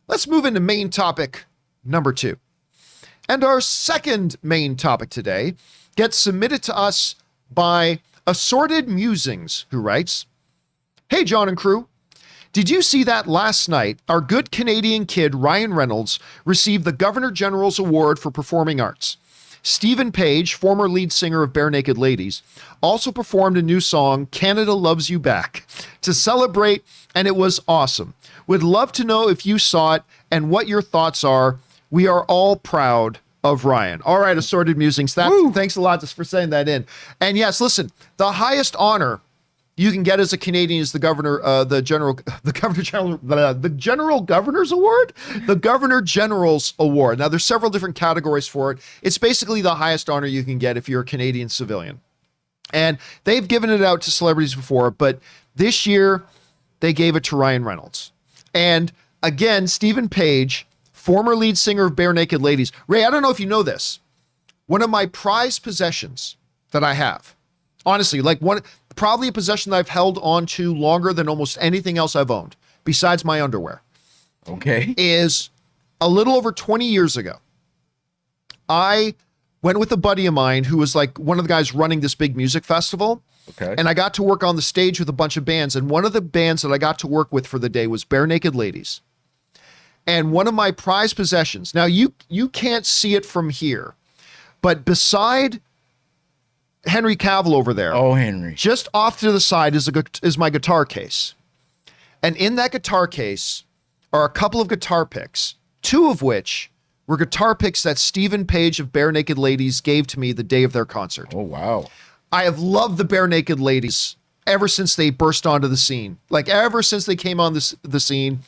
let's move into main topic number 2. And our second main topic today gets submitted to us by Assorted Musings, who writes, "Hey, John and crew. Did you see that last night our good Canadian kid Ryan Reynolds received the Governor General's Award for Performing Arts? Stephen Page, former lead singer of Bare Naked Ladies, also performed a new song, Canada Loves You Back, to celebrate, and it was awesome. Would love to know if you saw it and what your thoughts are. We are all proud of Ryan." All right, Assorted Musings. Thanks a lot just for saying that in. And yes, listen, the highest honor you can get as a Canadian is the Governor Governor's Award, the Governor General's Award. Now, there's several different categories for it. It's basically the highest honor you can get if you're a Canadian civilian. And they've given it out to celebrities before, but this year they gave it to Ryan Reynolds. And again, Stephen Page, former lead singer of Bare Naked Ladies. Ray, I don't know if you know this. One of my prized possessions that I have, honestly, probably a possession that I've held on to longer than almost anything else I've owned, besides my underwear. Okay. Is a little over 20 years ago, I went with a buddy of mine who was like one of the guys running this big music festival. Okay. And I got to work on the stage with a bunch of bands. And one of the bands that I got to work with for the day was Bare Naked Ladies. And one of my prized possessions, now you can't see it from here, but beside Henry Cavill over there. Oh, Henry. Just off to the side is my guitar case. And in that guitar case are a couple of guitar picks, 2 of which were guitar picks that Stephen Page of Bare Naked Ladies gave to me the day of their concert. Oh, wow. I have loved the Bare Naked Ladies ever since they burst onto the scene. Like ever since they came on the scene,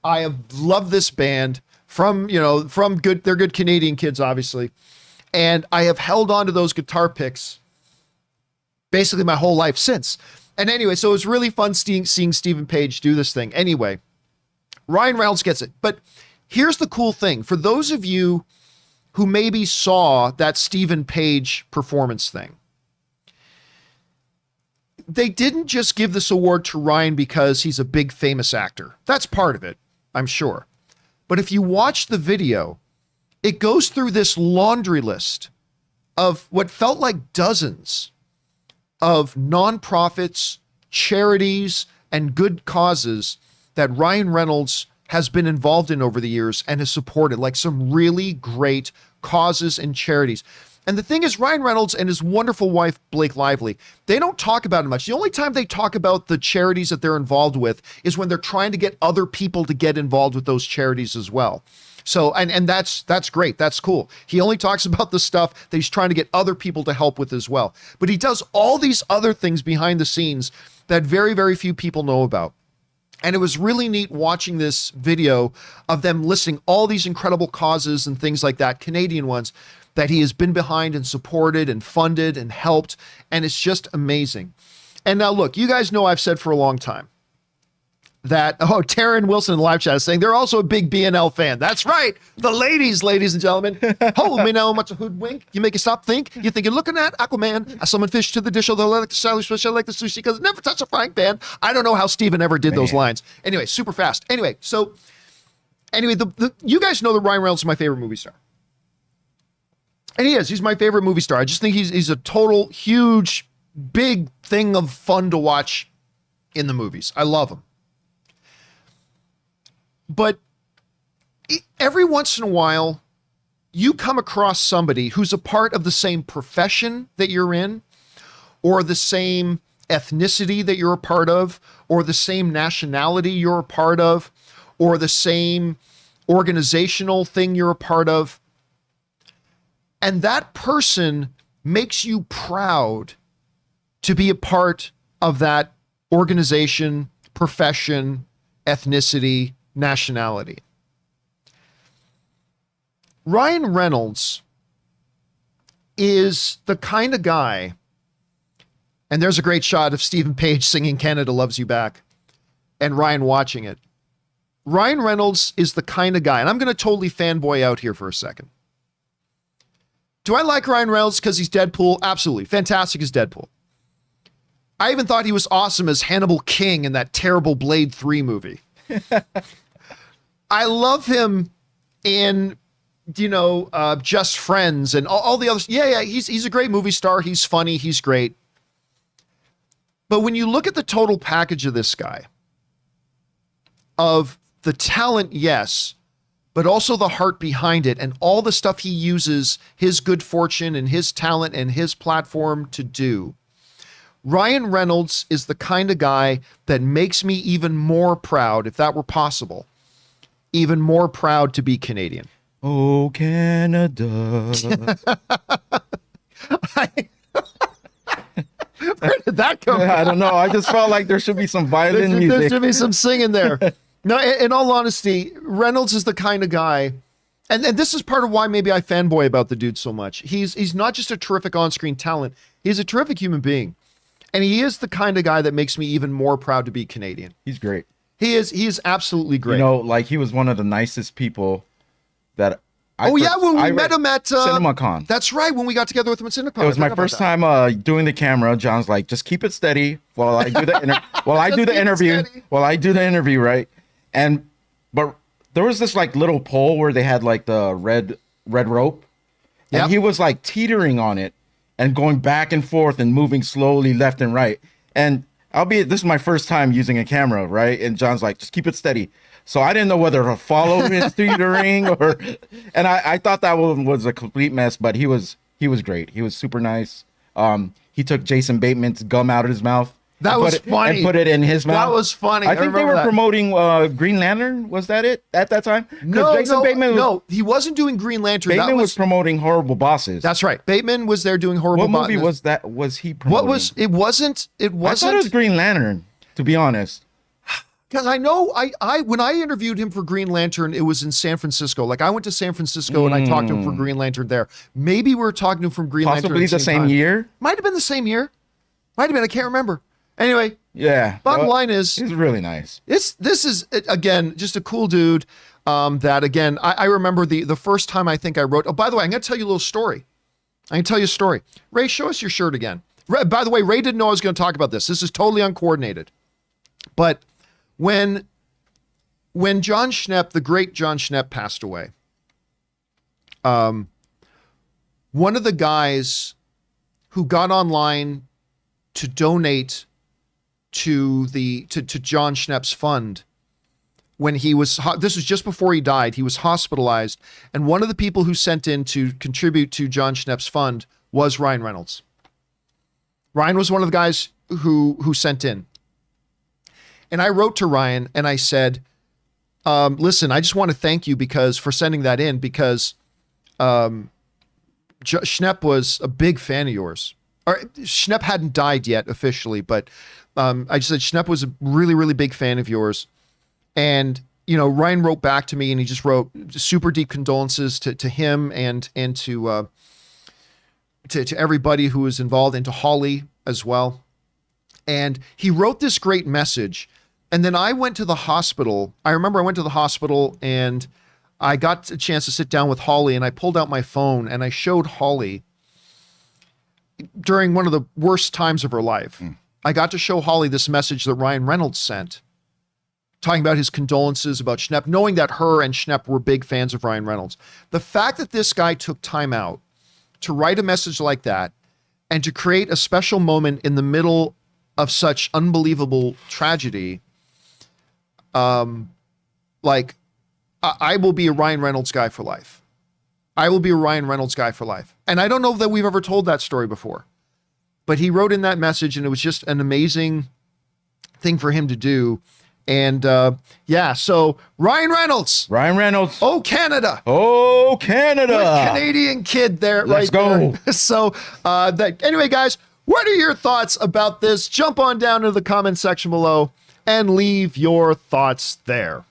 I have loved this band from they're good Canadian kids, obviously. And I have held on to those guitar picks basically my whole life since. And anyway, so it was really fun seeing Stephen Page do this thing. Anyway, Ryan Reynolds gets it. But here's the cool thing. For those of you who maybe saw that Stephen Page performance thing, they didn't just give this award to Ryan because he's a big famous actor. That's part of it, I'm sure. But if you watch the video, it goes through this laundry list of what felt like dozens of nonprofits, charities, and good causes that Ryan Reynolds has been involved in over the years and has supported, like some really great causes and charities. And the thing is, Ryan Reynolds and his wonderful wife, Blake Lively, they don't talk about it much. The only time they talk about the charities that they're involved with is when they're trying to get other people to get involved with those charities as well. So, and that's great. That's cool. He only talks about the stuff that he's trying to get other people to help with as well. But he does all these other things behind the scenes that very, very few people know about. And it was really neat watching this video of them listing all these incredible causes and things like that, Canadian ones, that he has been behind and supported and funded and helped. And it's just amazing. And now look, you guys know I've said for a long time that, Taryn Wilson in the live chat is saying they're also a big BNL fan. That's right. The ladies and gentlemen. Hold me now, much a hoodwink. You make you stop think. You think you're looking at Aquaman. I summon fish to the dish, although I like the stylish fish. I like the sushi because it never touch a frying pan. I don't know how Steven ever did those lines. Anyway, super fast. Anyway, you guys know that Ryan Reynolds is my favorite movie star. And he is. He's my favorite movie star. I just think he's a total, huge, big thing of fun to watch in the movies. I love him. But every once in a while, you come across somebody who's a part of the same profession that you're in, or the same ethnicity that you're a part of, or the same nationality you're a part of, or the same organizational thing you're a part of. And that person makes you proud to be a part of that organization, profession, ethnicity, nationality. Ryan Reynolds is the kind of guy, and there's a great shot of Stephen Page singing Canada Loves You Back and Ryan watching it. Ryan Reynolds is the kind of guy, and I'm going to totally fanboy out here for a second. Do I like Ryan Reynolds because he's Deadpool? Absolutely. Fantastic as Deadpool. I even thought he was awesome as Hannibal King in that terrible Blade 3 movie. I love him in, Just Friends and all the others. Yeah, he's a great movie star. He's funny. He's great. But when you look at the total package of this guy, of the talent, yes, but also the heart behind it and all the stuff he uses his good fortune and his talent and his platform to do, Ryan Reynolds is the kind of guy that makes me even more proud, if that were possible, even more proud to be Canadian. Oh, Canada. Where did that come from? I don't know. I just felt like there should be some violin music. There should be some singing there. No, in all honesty, Reynolds is the kind of guy, and this is part of why maybe I fanboy about the dude so much. He's not just a terrific on-screen talent. He's a terrific human being. And he is the kind of guy that makes me even more proud to be Canadian. He's great. He is absolutely great. Like he was one of the nicest people that when we met him at CinemaCon. That's right, when we got together with him at CinemaCon. It was my first time doing the camera. John's like, just keep it steady while I do the interview, right? But there was this like little pole where they had like the red rope, and he was like teetering on it and going back and forth and moving slowly left and right. And this is my first time using a camera, right? And John's like, just keep it steady. So I didn't know whether to follow his teetering and I thought that one was a complete mess, but he was great. He was super nice. He took Jason Bateman's gum out of his mouth. That was funny. And put it in his mouth. That was funny. I think they were promoting Green Lantern. Was that it at that time? No, he wasn't doing Green Lantern. Bateman was promoting Horrible Bosses. That's right. Bateman was there doing Horrible Bosses. What movie was that? Was he promoting? It wasn't. I thought it was Green Lantern, to be honest. Because I know when I interviewed him for Green Lantern, it was in San Francisco. Like I went to San Francisco and I talked to him for Green Lantern there. Maybe we were talking to him from Green Lantern. Possibly the same year? Might have been the same year. Might have been. I can't remember. Anyway, yeah. Bottom line is, he's really nice. This is again just a cool dude. That again, I remember the first time I think I wrote. Oh, by the way, I'm going to tell you a little story. I'm going to tell you a story. Ray, show us your shirt again. By the way, Ray didn't know I was going to talk about this. This is totally uncoordinated. But when John Schnepp, the great John Schnepp, passed away, one of the guys who got online to donate to John Schnepp's fund, when he was, this was just before he died, he was hospitalized, and one of the people who sent in to contribute to John Schnepp's fund was Ryan Reynolds. Ryan was one of the guys who sent in. And I wrote to Ryan and I said, listen, I just want to thank you for sending that in, because Schnepp was a big fan of yours. Or Schnepp hadn't died yet officially, but I just said Schnepp was a really, really big fan of yours. And, Ryan wrote back to me and he just wrote super deep condolences to him and to everybody who was involved, and to Holly as well. And he wrote this great message. And then I went to the hospital. I remember I went to the hospital and I got a chance to sit down with Holly, and I pulled out my phone and I showed Holly during one of the worst times of her life. I got to show Holly this message that Ryan Reynolds sent, talking about his condolences about Schnepp, knowing that her and Schnepp were big fans of Ryan Reynolds. The fact that this guy took time out to write a message like that and to create a special moment in the middle of such unbelievable tragedy, I will be a Ryan Reynolds guy for life. I will be a Ryan Reynolds guy for life. And I don't know that we've ever told that story before, but he wrote in that message and it was just an amazing thing for him to do. And so Ryan Reynolds. Oh, Canada. Oh, Canada. Good Canadian kid there. Let's go. There. So anyway, guys, what are your thoughts about this? Jump on down to the comment section below and leave your thoughts there.